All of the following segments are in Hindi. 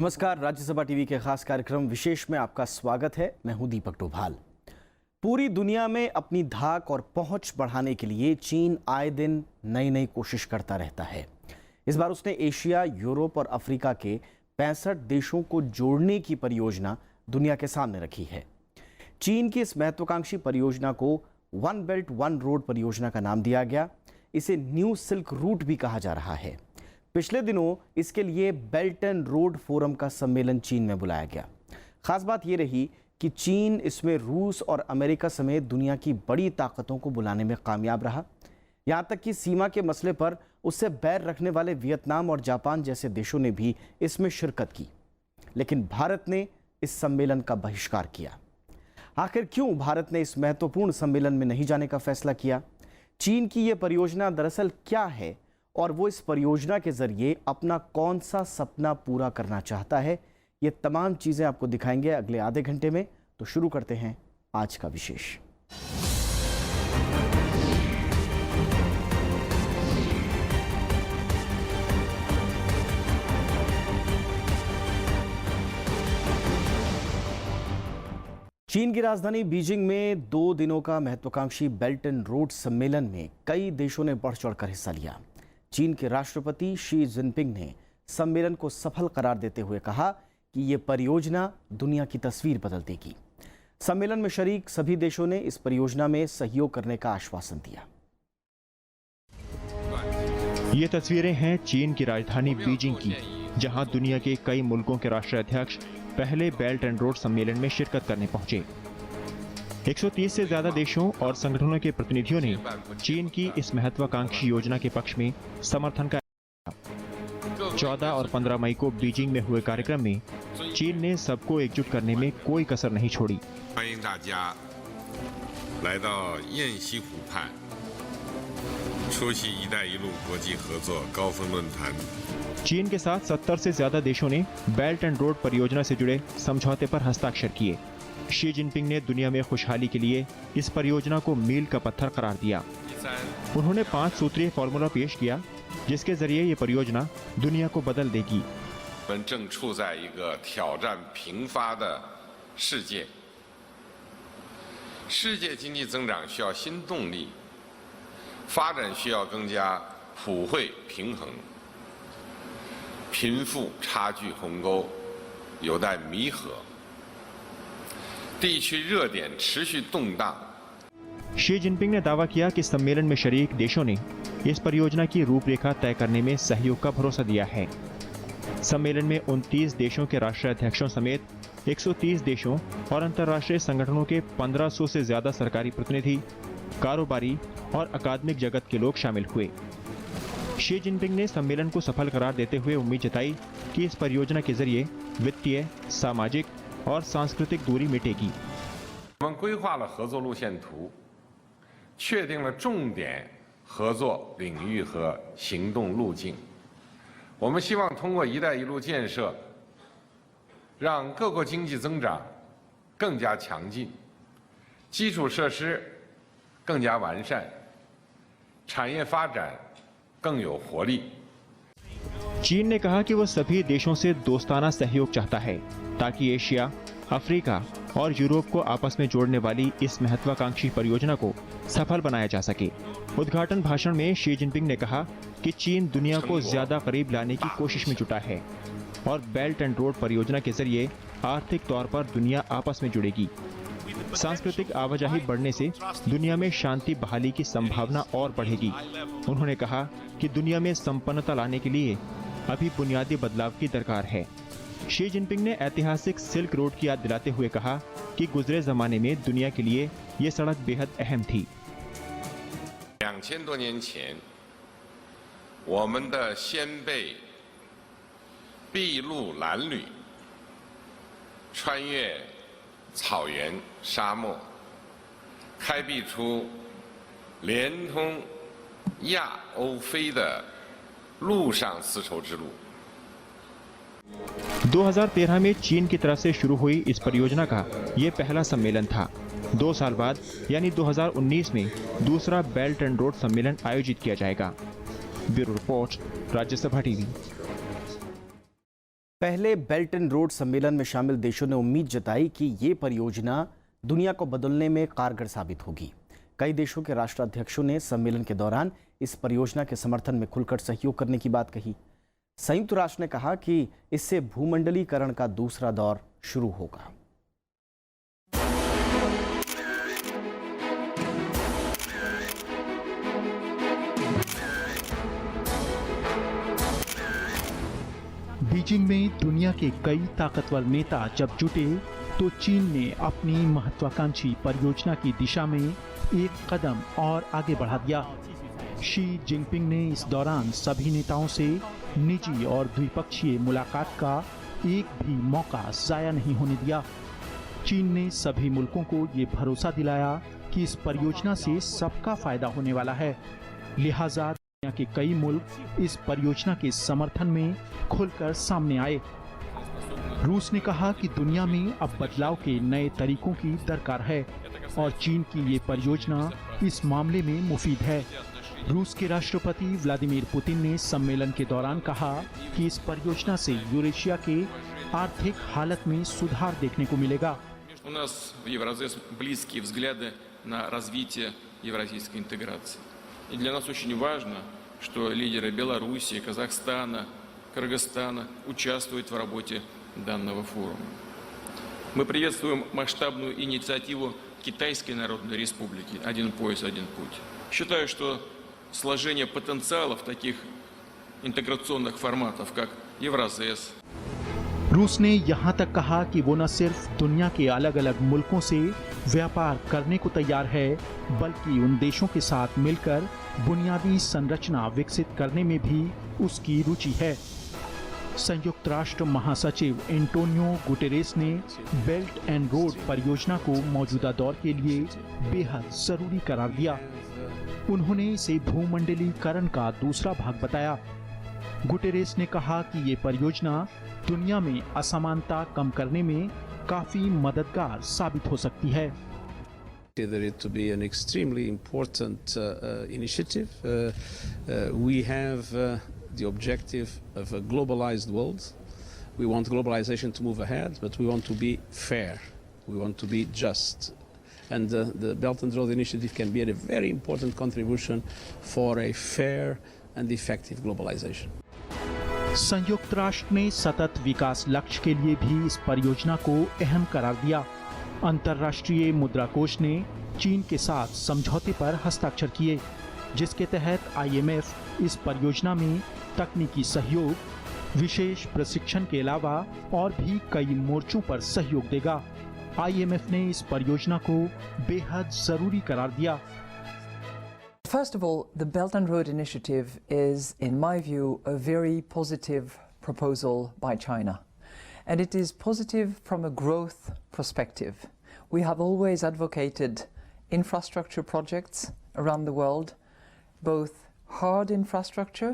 नमस्कार, राज्यसभा टीवी के खास कार्यक्रम विशेष में आपका स्वागत है। मैं हूं दीपक डोभाल। पूरी दुनिया में अपनी धाक और पहुंच बढ़ाने के लिए चीन आए दिन नई नई कोशिश करता रहता है। इस बार उसने एशिया, यूरोप और अफ्रीका के 65 देशों को जोड़ने की परियोजना दुनिया के सामने रखी है। चीन की इस महत्वाकांक्षी परियोजना को वन बेल्ट वन रोड परियोजना का नाम दिया गया। इसे न्यू सिल्क रूट भी कहा जा रहा है। पिछले दिनों इसके लिए बेल्ट एंड रोड फोरम का सम्मेलन चीन में बुलाया गया। खास बात यह रही कि चीन इसमें रूस और अमेरिका समेत दुनिया की बड़ी ताकतों को बुलाने में कामयाब रहा। यहां तक कि सीमा के मसले पर उससे बैर रखने वाले वियतनाम और जापान जैसे देशों ने भी इसमें शिरकत की। लेकिन भारत ने इस सम्मेलन का बहिष्कार किया। आखिर क्यों भारत ने इस महत्वपूर्ण सम्मेलन में नहीं जाने का फैसला किया? चीन की यह परियोजना दरअसल क्या है और वो इस परियोजना के जरिए अपना कौन सा सपना पूरा करना चाहता है? ये तमाम चीजें आपको दिखाएंगे अगले आधे घंटे में। तो शुरू करते हैं आज का विशेष। चीन की राजधानी बीजिंग में 2 दिनों का महत्वाकांक्षी बेल्ट एंड रोड सम्मेलन में कई देशों ने बढ़ चढ़कर हिस्सा लिया। चीन के राष्ट्रपति शी जिनपिंग ने सम्मेलन को सफल करार देते हुए कहा कि ये परियोजना दुनिया की तस्वीर बदल देगी। सम्मेलन में शरीक सभी देशों ने इस परियोजना में सहयोग करने का आश्वासन दिया। ये तस्वीरें हैं चीन की राजधानी बीजिंग की, जहां दुनिया के कई मुल्कों के राष्ट्राध्यक्ष पहले बेल्ट एंड रोड सम्मेलन में शिरकत करने पहुंचे। 130 से ज्यादा देशों और संगठनों के प्रतिनिधियों ने चीन की इस महत्वाकांक्षी योजना के पक्ष में समर्थन का 14 और 15 मई को बीजिंग में हुए कार्यक्रम में चीन ने सबको एकजुट करने में कोई कसर नहीं छोड़ी। चीन के साथ 70 से ज्यादा देशों ने बेल्ट एंड रोड परियोजना से जुड़े समझौते पर हस्ताक्षर किए। शी जिनपिंग ने दुनिया में खुशहाली के लिए इस परियोजना को मील का पत्थर करार दिया। उन्होंने 5 सूत्रीय फॉर्मूला पेश किया, जिसके जरिए ये परियोजना दुनिया को बदल देगी। शी जिनपिंग ने दावा किया कि सम्मेलन में शरीक देशों ने इस परियोजना की रूपरेखा तय करने में सहयोग का भरोसा दिया है। सम्मेलन में 29 देशों के राष्ट्राध्यक्षों समेत 130 देशों और अंतर्राष्ट्रीय संगठनों के 1500 से ज्यादा सरकारी प्रतिनिधि, कारोबारी और अकादमिक जगत के लोग शामिल हुए। शी जिनपिंग ने सम्मेलन को सफल करार देते हुए उम्मीद जताई कि इस परियोजना के जरिए वित्तीय, सामाजिक और सांस्कृतिक दूरी मिटेगी। 我们规划了合作路线图，确定了重点合作领域和行动路径。我们希望通过“一带一路”建设，让各国经济增长更加强劲，基础设施更加完善，产业发展更有活力。 चीन ने कहा कि वो सभी देशों से दोस्ताना सहयोग चाहता है ताकि एशिया, अफ्रीका और यूरोप को आपस में जोड़ने वाली इस महत्वाकांक्षी परियोजना को सफल बनाया जा सके। उद्घाटन भाषण में शी जिनपिंग ने कहा कि चीन दुनिया को ज्यादा करीब लाने की कोशिश में जुटा है और बेल्ट एंड रोड परियोजना के जरिए आर्थिक तौर पर दुनिया आपस में जुड़ेगी। सांस्कृतिक आवाजाही बढ़ने से दुनिया में शांति बहाली की संभावना और बढ़ेगी। उन्होंने कहा कि दुनिया में संपन्नता लाने के लिए अभी बुनियादी बदलाव की दरकार है। शी जिनपिंग ने ऐतिहासिक सिल्क रोड की याद दिलाते हुए कहा कि गुजरे जमाने में दुनिया के लिए ये सड़क बेहद अहम थी। 2000多年前，我们的先辈筚路蓝缕，穿越草原沙漠，开辟出连通亚欧非的陆上丝绸之路。 2013 में चीन की तरफ से शुरू हुई इस परियोजना का ये पहला सम्मेलन था। 2 साल बाद यानी 2019 में दूसरा बेल्ट एंड रोड सम्मेलन आयोजित किया जाएगा। Bureau report, Rajya Sabha TV. पहले बेल्ट एंड रोड सम्मेलन में शामिल देशों ने उम्मीद जताई कि ये परियोजना दुनिया को बदलने में कारगर साबित होगी। कई देशों के राष्ट्राध्यक्षों ने सम्मेलन के दौरान इस परियोजना के समर्थन में खुलकर सहयोग करने की बात कही। संयुक्त राष्ट्र ने कहा कि इससे भूमंडलीकरण का दूसरा दौर शुरू होगा। बीजिंग में दुनिया के कई ताकतवर नेता जब जुटे तो चीन ने अपनी महत्वाकांक्षी परियोजना की दिशा में एक कदम और आगे बढ़ा दिया। शी जिनपिंग ने इस दौरान सभी नेताओं से निजी और द्विपक्षीय मुलाकात का एक भी मौका जाया नहीं होने दिया। चीन ने सभी मुल्कों को ये भरोसा दिलाया कि इस परियोजना से सबका फायदा होने वाला है, लिहाजा दुनिया के कई मुल्क इस परियोजना के समर्थन में खुलकर सामने आए। रूस ने कहा कि दुनिया में अब बदलाव के नए तरीकों की दरकार है और चीन की ये परियोजना इस मामले में मुफीद है। रूस के राष्ट्रपति व्लादिमीर पुतिन ने सम्मेलन के दौरान कहा कि इस परियोजना से यूरेशिया के आर्थिक हालत में सुधार देखने को मिलेगा। У нас в Евразес близкие взгляды на развитие евразийской интеграции. И для нас очень важно, что лидеры Белоруссии, Казахстана, Кыргызстана участвуют в работе данного форума. Мы приветствуем масштабную инициативу Китайской Народной Республики «Один пояс, один путь». Считаю, что сложение потенциалов таких интеграционных форматов, как Евразес, रूस ने यहाँ तक कहा कि वो न सिर्फ दुनिया के अलग अलग मुल्कों से व्यापार करने को तैयार है, बल्कि उन देशों के साथ मिलकर बुनियादी संरचना विकसित करने में भी उसकी रुचि है। संयुक्त राष्ट्र महासचिव एंटोनियो गुटेरेस ने बेल्ट एंड रोड परियोजना को मौजूदा दौर के लिए बेहद जरूरी करार दिया। उन्होंने इसे भूमंडलीकरण का दूसरा भाग बताया। गुटेरेस ने कहा कि ये परियोजना दुनिया में असमानता कम करने में काफी मददगार साबित हो सकती है। Consider it to be an extremely important initiative. We have the objective of a globalized world. We want globalization to move ahead, but we want to be fair. We want to be just. And the Belt and Road Initiative can be a very important contribution for a fair and effective globalization. संयुक्त राष्ट्र ने सतत विकास लक्ष्य के लिए भी इस परियोजना को अहम करार दिया। अंतर्राष्ट्रीय मुद्रा कोष ने चीन के साथ समझौते पर हस्ताक्षर किए, जिसके तहत IMF इस परियोजना में तकनीकी सहयोग, विशेष प्रशिक्षण के अलावा और भी कई मोर्चों पर सहयोग देगा। IMF ने इस परियोजना को बेहद जरूरी करार दिया। First of all, the Belt and Road Initiative is, in my view, a very positive proposal by China. And it is positive from a growth perspective. We have always advocated infrastructure projects around the world, both hard infrastructure,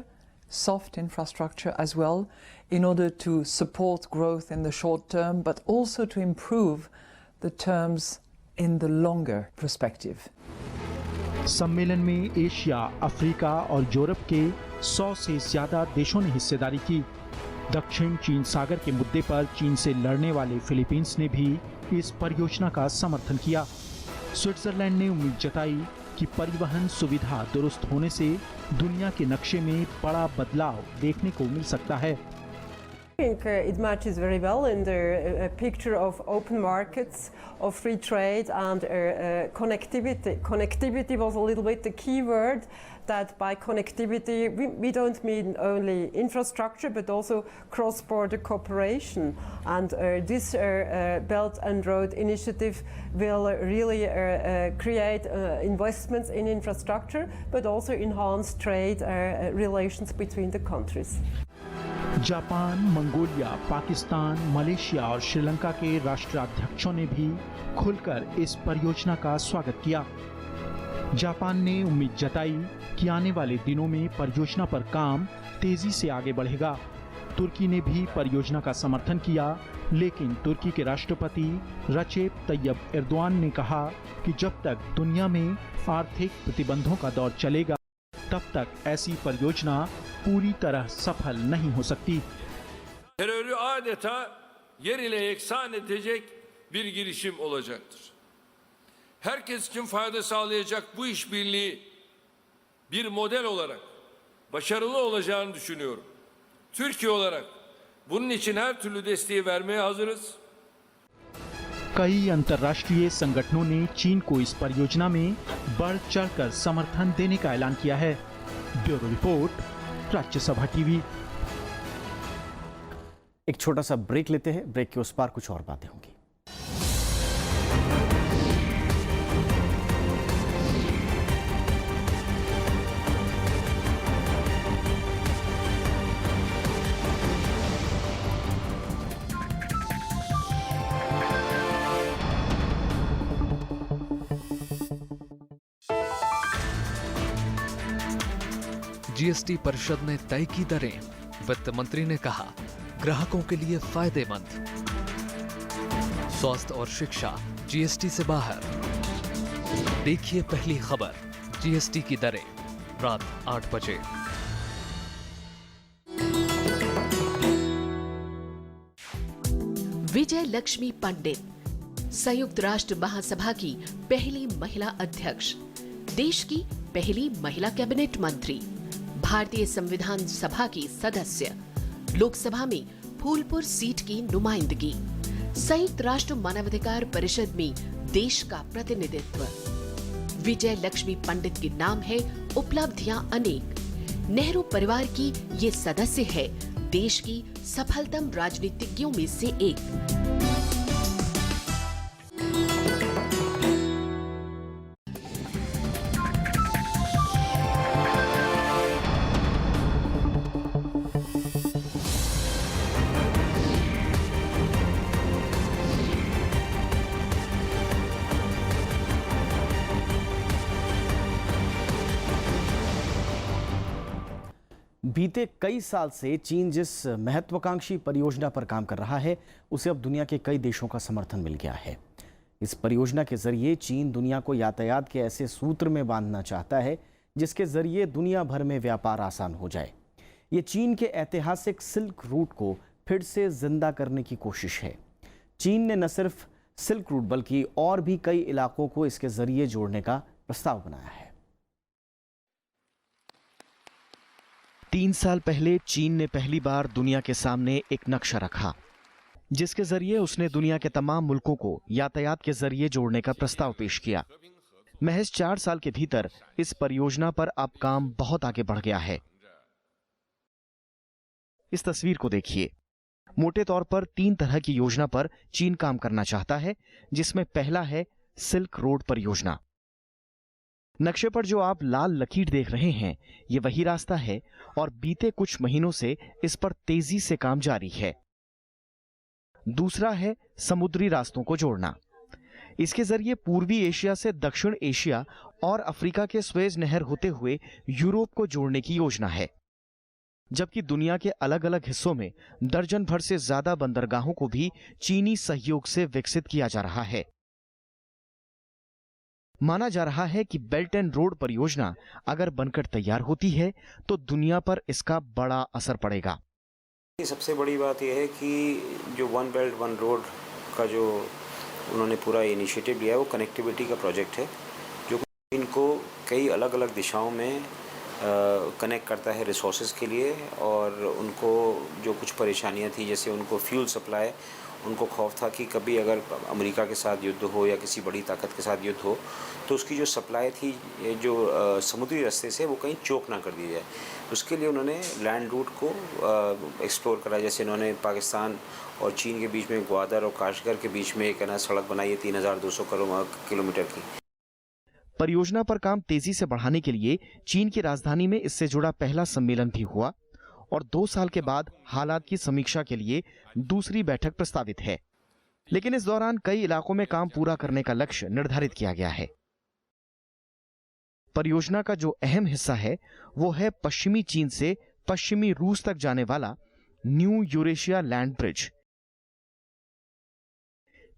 soft infrastructure as well, in order to support growth in the short term, but also to improve the terms in the longer perspective. सम्मेलन में एशिया, अफ्रीका और यूरोप के 100 से ज्यादा देशों ने हिस्सेदारी की। दक्षिण चीन सागर के मुद्दे पर चीन से लड़ने वाले फिलीपींस ने भी इस परियोजना का समर्थन किया। स्विट्जरलैंड ने उम्मीद जताई कि परिवहन सुविधा दुरुस्त होने से दुनिया के नक्शे में बड़ा बदलाव देखने को मिल सकता है। I think it matches very well in the picture of open markets, of free trade and connectivity. Connectivity was a little bit the key word, that by connectivity we don't mean only infrastructure but also cross-border cooperation. And this Belt and Road Initiative will really create investments in infrastructure but also enhance trade relations between the countries. Japan, Mongolia, Pakistan, Malaysia और श्रीलंका के राष्ट्राध्यक्षों ने भी खुलकर इस परियोजना का स्वागत किया। जापान ने उम्मीद जताई कि आने वाले दिनों में परियोजना पर काम तेजी से आगे बढ़ेगा। तुर्की ने भी परियोजना का समर्थन किया, लेकिन तुर्की के राष्ट्रपति रचेप तैयब एर्दोआन ने कहा कि जब तक दुनिया में आर्थिक प्रतिबंधों का दौर चलेगा, तब तक ऐसी परियोजना पूरी तरह सफल नहीं हो सकती। terörü adeta yer ile yeksan edecek bir girişim olacaktır. Herkes için fayda sağlayacak bu işbirliği bir model olarak başarılı olacağını düşünüyorum. Türkiye olarak bunun için her türlü desteği vermeye hazırız. कई अंतर्राष्ट्रीय संगठनों ने चीन को इस परियोजना में बढ़ चढ़कर समर्थन देने का ऐलान किया है। Bureau report, Rajya Sabha TV. एक छोटा सा ब्रेक लेते हैं, ब्रेक के उस पार कुछ और बातें होंगी। जीएसटी परिषद ने तय की दरें, वित्त मंत्री ने कहा ग्राहकों के लिए फायदेमंद। स्वास्थ्य और शिक्षा जीएसटी से बाहर। देखिए पहली खबर, जीएसटी की दरें, रात 8 बजे। विजय लक्ष्मी पंडित, संयुक्त राष्ट्र महासभा की पहली महिला अध्यक्ष, देश की पहली महिला कैबिनेट मंत्री, भारतीय संविधान सभा की सदस्य, लोकसभा में फूलपुर सीट की नुमाइंदगी, संयुक्त राष्ट्र मानवाधिकार परिषद में देश का प्रतिनिधित्व। विजय लक्ष्मी पंडित के नाम है उपलब्धियां अनेक। नेहरू परिवार की ये सदस्य है देश की सफलतम राजनीतिज्ञों में से एक। बीते कई साल से चीन जिस महत्वाकांक्षी परियोजना पर काम कर रहा है, उसे अब दुनिया के कई देशों का समर्थन मिल गया है। इस परियोजना के जरिए चीन दुनिया को यातायात के ऐसे सूत्र में बांधना चाहता है जिसके जरिए दुनिया भर में व्यापार आसान हो जाए। ये चीन के ऐतिहासिक सिल्क रूट को फिर से जिंदा करने की कोशिश है। चीन ने न सिर्फ सिल्क रूट बल्कि और भी कई इलाकों को इसके जरिए जोड़ने का प्रस्ताव बनाया है। 3 साल पहले चीन ने पहली बार दुनिया के सामने एक नक्शा रखा जिसके जरिए उसने दुनिया के तमाम मुल्कों को यातायात के जरिए जोड़ने का प्रस्ताव पेश किया। महज 4 साल के भीतर इस परियोजना पर अब काम बहुत आगे बढ़ गया है। इस तस्वीर को देखिए। मोटे तौर पर 3 तरह की योजना पर चीन काम करना चाहता है, जिसमें पहला है सिल्क रोड परियोजना। नक्शे पर जो आप लाल लकीर देख रहे हैं, ये वही रास्ता है और बीते कुछ महीनों से इस पर तेजी से काम जारी है। दूसरा है समुद्री रास्तों को जोड़ना। इसके जरिए पूर्वी एशिया से दक्षिण एशिया और अफ्रीका के स्वेज नहर होते हुए यूरोप को जोड़ने की योजना है, जबकि दुनिया के अलग अलग हिस्सों में दर्जन भर से ज्यादा बंदरगाहों को भी चीनी सहयोग से विकसित किया जा रहा है। माना जा रहा है कि बेल्ट एंड रोड परियोजना अगर बनकर तैयार होती है तो दुनिया पर इसका बड़ा असर पड़ेगा। सबसे बड़ी बात यह है कि जो वन बेल्ट वन रोड का जो उन्होंने पूरा इनिशिएटिव लिया है, वो कनेक्टिविटी का प्रोजेक्ट है जो इनको कई अलग अलग दिशाओं में कनेक्ट करता है रिसोर्सेज के लिए। और उनको जो कुछ परेशानियां थी, जैसे उनको फ्यूल सप्लाई, उनको खौफ था कि कभी अगर अमेरिका के साथ युद्ध हो या किसी बड़ी ताकत के साथ युद्ध हो तो उसकी जो सप्लाई थी जो समुद्री रास्ते से वो कहीं चोक ना कर दी जाए। उसके लिए उन्होंने लैंड रूट को एक्सप्लोर करा। जैसे उन्होंने पाकिस्तान और चीन के बीच में ग्वादर और काशगर के बीच में एक सड़क बनाई है 3200 किलोमीटर की। परियोजना पर काम तेजी से बढ़ाने के लिए चीन की राजधानी में इससे जुड़ा पहला सम्मेलन भी हुआ और 2 साल के बाद हालात की समीक्षा के लिए दूसरी बैठक प्रस्तावित है। लेकिन इस दौरान कई इलाकों में काम पूरा करने का लक्ष्य निर्धारित किया गया है। परियोजना का जो अहम हिस्सा है वो है पश्चिमी चीन से पश्चिमी रूस तक जाने वाला न्यू यूरेशिया लैंड ब्रिज।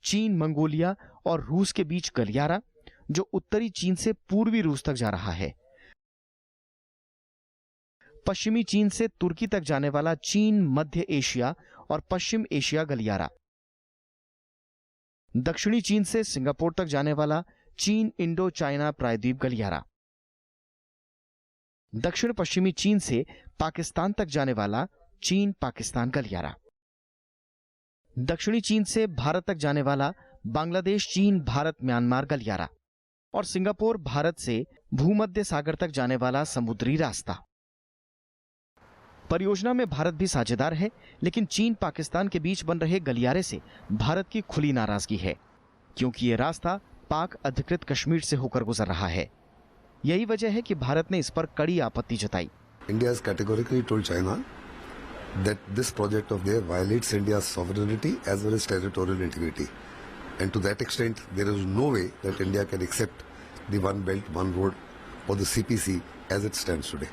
चीन, मंगोलिया और रूस के बीच गलियारा जो उत्तरी चीन से पूर्वी रूस तक जा रहा है। पश्चिमी चीन से तुर्की तक जाने वाला चीन मध्य एशिया और पश्चिम एशिया गलियारा, दक्षिणी चीन से सिंगापुर तक जाने वाला चीन इंडो चाइना प्रायद्वीप गलियारा, दक्षिण पश्चिमी चीन से पाकिस्तान तक जाने वाला चीन पाकिस्तान गलियारा, दक्षिणी चीन से भारत तक जाने वाला बांग्लादेश चीन भारत म्यांमार गलियारा और सिंगापुर भारत से भूमध्य सागर तक जाने वाला समुद्री रास्ता। परियोजना में भारत भी साझेदार है, लेकिन चीन पाकिस्तान के बीच बन रहे गलियारे से भारत की खुली नाराजगी है, क्योंकि यह रास्ता पाक अधिकृत कश्मीर से होकर गुजर रहा है। यही वजह है कि भारत ने इस पर कड़ी आपत्ति जताई। India has categorically told China that this project of theirs violates India's sovereignty as well as territorial integrity. And to that extent, there is no way that India can accept the One Belt, One Road or the CPC as it stands today.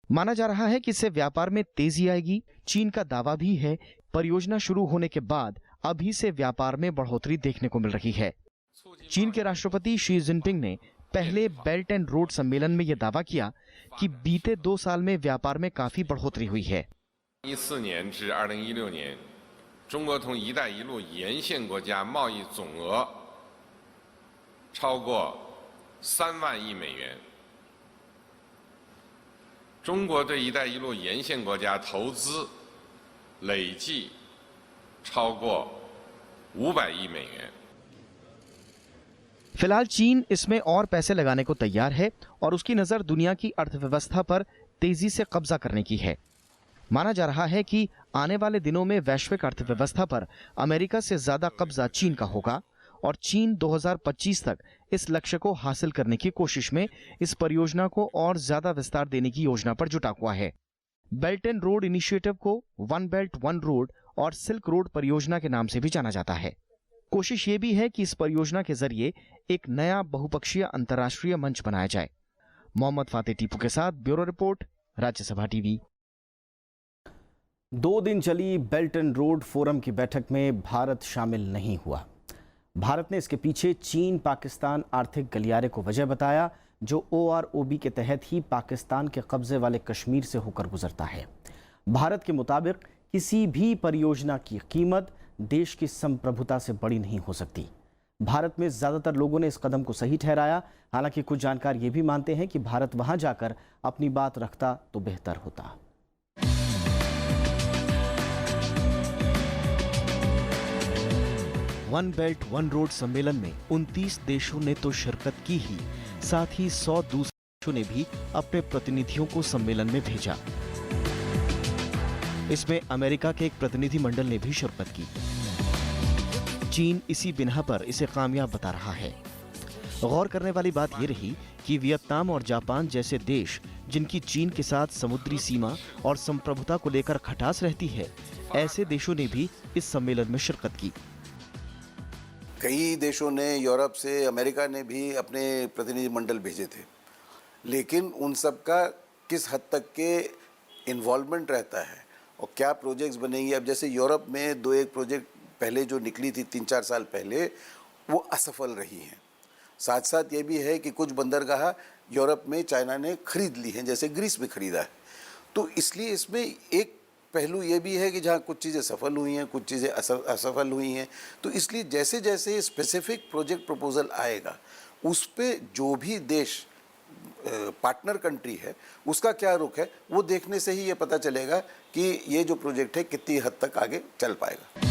माना जा रहा है कि इससे व्यापार में तेजी आएगी। चीन का दावा भी है, परियोजना शुरू होने के बाद अभी से व्यापार में बढ़ोतरी देखने को मिल रही है। चीन के राष्ट्रपति शी जिनपिंग ने पहले बेल्ट एंड रोड सम्मेलन में यह दावा किया कि बीते 2 साल में व्यापार में काफी बढ़ोतरी हुई है। 2014年至2016年，中国同“一带一路”沿线国家贸易总额超过3万亿美元。中国对“一带一路”沿线国家投资累计超过500亿美元。 फिलहाल चीन इसमें और पैसे लगाने को तैयार है और उसकी नजर दुनिया की अर्थव्यवस्था पर तेजी से कब्जा करने की है। माना जा रहा है कि आने वाले दिनों में वैश्विक अर्थव्यवस्था पर अमेरिका से ज्यादा कब्जा चीन का होगा और चीन 2025 तक इस लक्ष्य को हासिल करने की कोशिश में इस परियोजना को और ज्यादा विस्तार देने की योजना पर जुटा हुआ है। बेल्ट एंड रोड इनिशिएटिव को वन बेल्ट वन रोड और सिल्क रोड परियोजना के नाम से भी जाना जाता है। कोशिश ये भी है कि इस परियोजना के जरिए एक नया बहुपक्षीय अंतर्राष्ट्रीय मंच बनाया जाए। मोहम्मद फातेह टीपू के साथ ब्यूरो रिपोर्ट, राज्यसभा टीवी। 2 दिन चली बेल्ट एंड रोड फोरम की बैठक में भारत शामिल नहीं हुआ। भारत ने इसके पीछे चीन पाकिस्तान आर्थिक गलियारे को वजह बताया, जो OROB के तहत ही पाकिस्तान के कब्जे वाले कश्मीर से होकर गुजरता है। भारत के मुताबिक किसी भी परियोजना की कीमत देश की संप्रभुता से बड़ी नहीं हो सकती। भारत में ज्यादातर लोगों ने इस कदम को सही ठहराया। हालांकि कुछ जानकार ये भी मानते हैं कि भारत वहां जाकर अपनी बात रखता तो बेहतर होता। वन बेल्ट वन रोड सम्मेलन में 29 देशों ने तो शिरकत की ही, साथ ही 100 दूसरे देशों ने भी अपने प्रतिनिधियों को सम्मेलन में भेजा। इसमें अमेरिका के एक प्रतिनिधि मंडल ने भी शिरकत की। चीन इसी बिना पर इसे कामयाब बता रहा है। गौर करने वाली बात यह रही कि वियतनाम और जापान जैसे देश, जिनकी चीन के साथ समुद्री सीमा और संप्रभुता को लेकर खटास रहती है, ऐसे देशों ने भी इस सम्मेलन में शिरकत की। कई देशों ने, यूरोप से, अमेरिका ने भी अपने प्रतिनिधि मंडल भेजे थे, लेकिन उन सब का किस हद तक के इन्वॉल्वमेंट रहता है और क्या प्रोजेक्ट्स बनेंगी। अब जैसे यूरोप में 2-1 प्रोजेक्ट पहले जो निकली थी 3-4 साल पहले, वो असफल रही हैं। साथ साथ ये भी है कि कुछ बंदरगाह यूरोप में चाइना ने खरीद ली हैं, जैसे ग्रीस में खरीदा है। तो इसलिए इसमें एक पहलू ये भी है कि जहाँ कुछ चीज़ें सफल हुई हैं, कुछ चीज़ें असफल हुई हैं। तो इसलिए जैसे जैसे स्पेसिफिक प्रोजेक्ट प्रपोजल आएगा, उस पे जो भी देश पार्टनर कंट्री है उसका क्या रुख है, वो देखने से ही ये पता चलेगा कि ये जो प्रोजेक्ट है कितनी हद तक आगे चल पाएगा।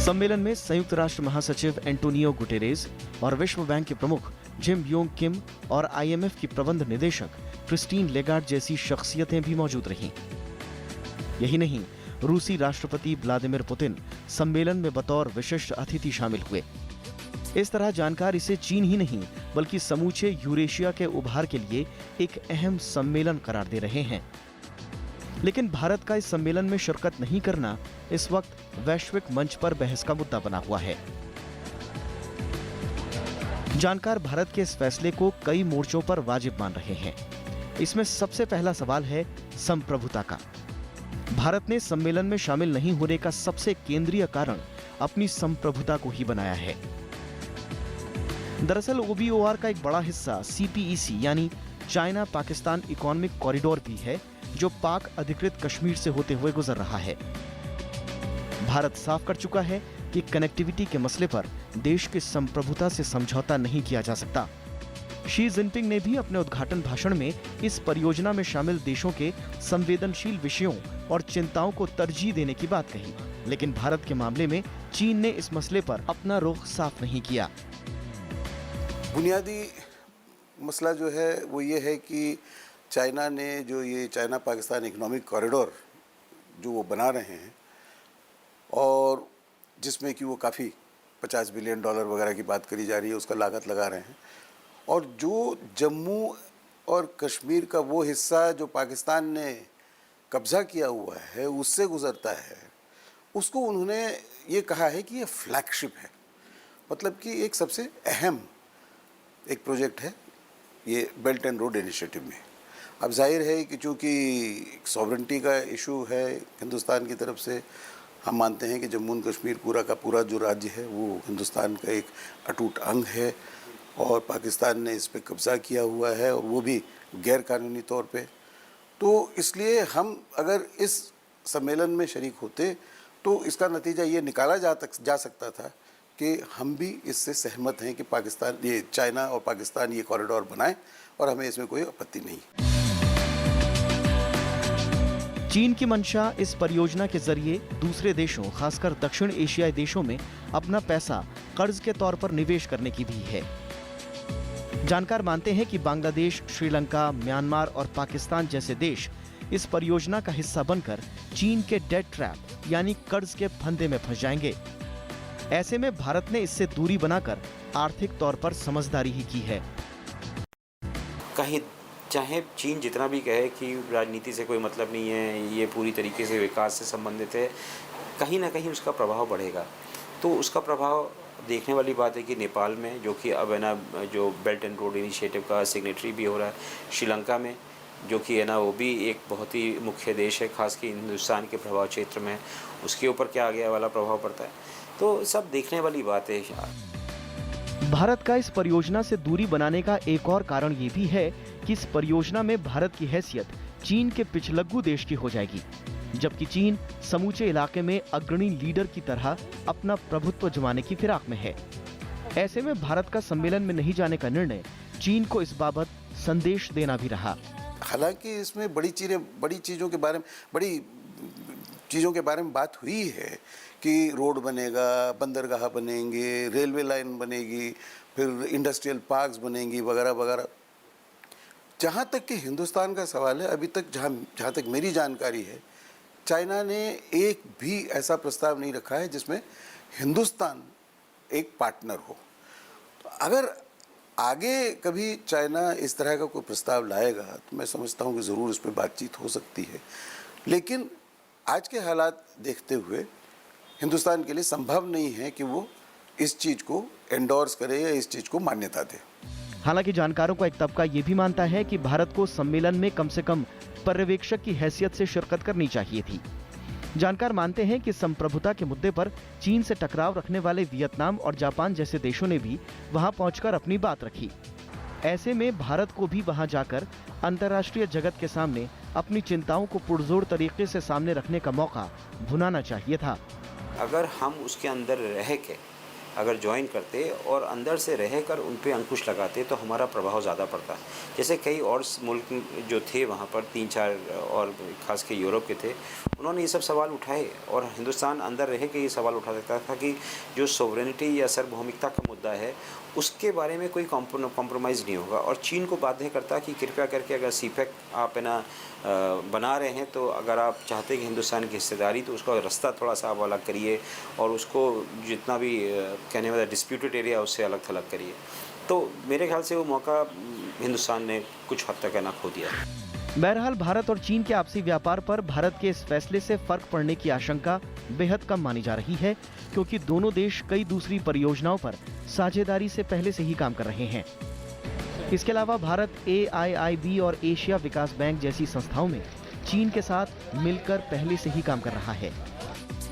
सम्मेलन में संयुक्त राष्ट्र महासचिव एंटोनियो गुटेरेस और विश्व बैंक के प्रमुख जिम योंग किम और IMF की प्रबंध निदेशक क्रिस्टीन लेगार्ड जैसी शख्सियतें भी मौजूद रहीं। यही नहीं, रूसी राष्ट्रपति व्लादिमीर पुतिन सम्मेलन में बतौर विशिष्ट अतिथि शामिल हुए। इस तरह जानकार इसे चीन ही नहीं बल्कि समूचे यूरेशिया के उभार के लिए एक अहम सम्मेलन करार दे रहे हैं। लेकिन भारत का इस सम्मेलन में शिरकत नहीं करना इस वक्त वैश्विक मंच पर बहस का मुद्दा बना हुआ है। जानकार भारत के इस फैसले को कई मोर्चों पर वाजिब मान रहे हैं। इसमें सबसे पहला सवाल है संप्रभुता का। भारत ने सम्मेलन में शामिल नहीं होने का सबसे केंद्रीय कारण अपनी संप्रभुता को ही बनाया है। दरअसल OBOR का एक बड़ा हिस्सा CPEC यानी चाइना पाकिस्तान इकोनॉमिक कॉरिडोर भी है, जो पाक अधिकृत कश्मीर से होते हुए गुजर रहा है। भारत साफ कर चुका है कि कनेक्टिविटी के मसले पर देश की संप्रभुता से समझौता नहीं किया जा सकता। शी जिनपिंग ने भी अपने उद्घाटन भाषण में इस परियोजना में शामिल देशों के संवेदनशील विषयों और चिंताओं को तरजीह देने की बात कही, लेकिन भारत के मामले में चीन ने इस मसले पर अपना रुख साफ नहीं किया। बुनियादी मसला जो है वो ये है कि चाइना ने जो ये चाइना पाकिस्तान इकोनॉमिक कॉरिडोर जो वो बना रहे हैं और जिसमें कि वो काफ़ी $50 बिलियन वगैरह की बात करी जा रही है, उसका लागत लगा रहे हैं, और जो जम्मू और कश्मीर का वो हिस्सा जो पाकिस्तान ने कब्ज़ा किया हुआ है उससे गुज़रता है, उसको उन्होंने ये कहा है कि ये फ्लैगशिप है, मतलब कि एक सबसे अहम एक प्रोजेक्ट है ये बेल्ट एंड रोड इनिशिएटिव में। अब जाहिर है कि चूँकि सॉवरेंटी का इशू है हिंदुस्तान की तरफ से, हम मानते हैं कि जम्मू एंड कश्मीर पूरा का पूरा जो राज्य है वो हिंदुस्तान का एक अटूट अंग है और पाकिस्तान ने इस पर कब्ज़ा किया हुआ है और वो भी गैर कानूनी तौर पे। तो इसलिए हम अगर इस सम्मेलन में शरीक होते तो इसका नतीजा ये निकाला जा सकता था कि हम भी इससे सहमत हैं कि पाकिस्तान ये चाइना और पाकिस्तान ये कॉरिडोर बनाए और हमें इसमें कोई आपत्ति नहीं। चीन की मंशा इस परियोजना के जरिए दूसरे देशों, खासकर दक्षिण एशियाई देशों में अपना पैसा कर्ज के तौर पर निवेश करने की भी है। जानकार मानते हैं कि बांग्लादेश, श्रीलंका, म्यांमार और पाकिस्तान जैसे देश इस परियोजना का हिस्सा बनकर चीन के डेट ट्रैप यानी कर्ज के फंदे में फंस जाएंगे। ऐसे में भारत ने इससे दूरी बनाकर आर्थिक तौर पर समझदारी ही की है। कहीं चाहे चीन जितना भी कहे कि राजनीति से कोई मतलब नहीं है, ये पूरी तरीके से विकास से संबंधित है, कहीं ना कहीं उसका प्रभाव बढ़ेगा। तो उसका प्रभाव देखने वाली बात है कि नेपाल में, जो कि अब है ना जो बेल्ट एंड रोड इनिशिएटिव का सिग्नेटरी भी हो रहा है, श्रीलंका में जो कि है ना वो भी एक बहुत ही मुख्य देश है, खास कि हिंदुस्तान के प्रभाव क्षेत्र में, उसके ऊपर क्या आगे वाला प्रभाव पड़ता है, तो सब देखने वाली बात है। भारत का इस परियोजना से दूरी बनाने का एक और कारण ये भी है कि इस परियोजना में भारत की हैसियत चीन के पिछलग्गू देश की हो जाएगी, जबकि चीन समूचे इलाके में अग्रणी लीडर की तरह अपना प्रभुत्व जमाने की फिराक में है। ऐसे में भारत का सम्मेलन में नहीं जाने का निर्णय चीन को इस बाबत संदेश देना भी रहा। हालांकि इसमें बड़ी चीज़ों के बारे में बात हुई है कि रोड बनेगा, बंदरगाह बनेंगे, रेलवे लाइन बनेगी, फिर इंडस्ट्रियल पार्क्स बनेंगी वगैरह वगैरह। जहाँ तक कि हिंदुस्तान का सवाल है, अभी तक जहाँ तक मेरी जानकारी है, चाइना ने एक भी ऐसा प्रस्ताव नहीं रखा है जिसमें हिंदुस्तान एक पार्टनर हो। तो अगर आगे कभी चाइना इस तरह का कोई प्रस्ताव लाएगा तो मैं समझता हूँ कि ज़रूर इस पर बातचीत हो सकती है, लेकिन आज के हालात देखते हुए हिंदुस्तान के लिए संभव नहीं है कि वो इस चीज़ को एंडोर्स करे या इस चीज़ को मान्यता दे। हालांकि जानकारों का एक तबका ये भी मानता है कि भारत को सम्मेलन में कम से कम पर्यवेक्षक की हैसियत से शिरकत करनी चाहिए थी। जानकार मानते हैं कि संप्रभुता के मुद्दे पर चीन से टकराव रखने वाले वियतनाम और जापान जैसे देशों ने भी वहां पहुंचकर अपनी बात रखी। ऐसे में भारत को भी वहां जाकर अंतर्राष्ट्रीय जगत के सामने अपनी चिंताओं को पुरजोर तरीके से सामने रखने का मौका भुनाना चाहिए था। अगर हम उसके अंदर रह के अगर ज्वाइन करते और अंदर से रहकर उन पे अंकुश लगाते तो हमारा प्रभाव ज़्यादा पड़ता। जैसे कई और मुल्क जो थे वहाँ पर 3-4 और ख़ास के यूरोप के थे, उन्होंने ये सब सवाल उठाए और हिंदुस्तान अंदर रह के ये सवाल उठा सकता था कि जो सोवरेनिटी या सार्वभौमिकता का मुद्दा है उसके बारे में कोई कॉम्प्रोमाइज़ नहीं होगा। और चीन को बाध्य करता कि कृपया करके अगर सीपैक आप है ना बना रहे हैं तो अगर आप चाहते हैं कि हिंदुस्तान की हिस्सेदारी तो उसका रास्ता थोड़ा सा आप अलग करिए और उसको जितना भी कहने वाला डिस्प्यूटेड एरिया उससे अलग थलग करिए। तो मेरे ख्याल से वो मौका हिंदुस्तान ने कुछ हद तक है ना खो दिया। बहरहाल भारत और चीन के आपसी व्यापार पर भारत के इस फैसले से फर्क पड़ने की आशंका बेहद कम मानी जा रही है, क्योंकि दोनों देश कई दूसरी परियोजनाओं पर साझेदारी से पहले से ही काम कर रहे हैं। इसके अलावा भारत AIIB और एशिया विकास बैंक जैसी संस्थाओं में चीन के साथ मिलकर पहले से ही काम कर रहा है।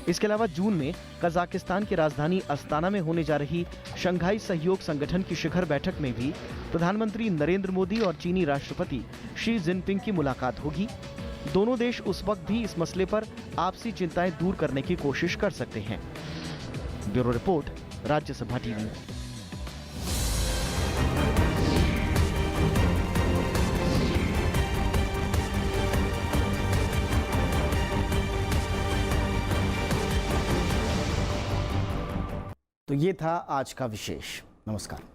इसके अलावा जून में कजाकिस्तान की राजधानी अस्ताना में होने जा रही शंघाई सहयोग संगठन की शिखर बैठक में भी प्रधानमंत्री नरेंद्र मोदी और चीनी राष्ट्रपति शी जिनपिंग की मुलाकात होगी। दोनों देश उस वक्त भी इस मसले पर आपसी चिंताएं दूर करने की कोशिश कर सकते हैं। Bureau report, Rajya Sabha TV. तो ये था आज का विशेष। नमस्कार।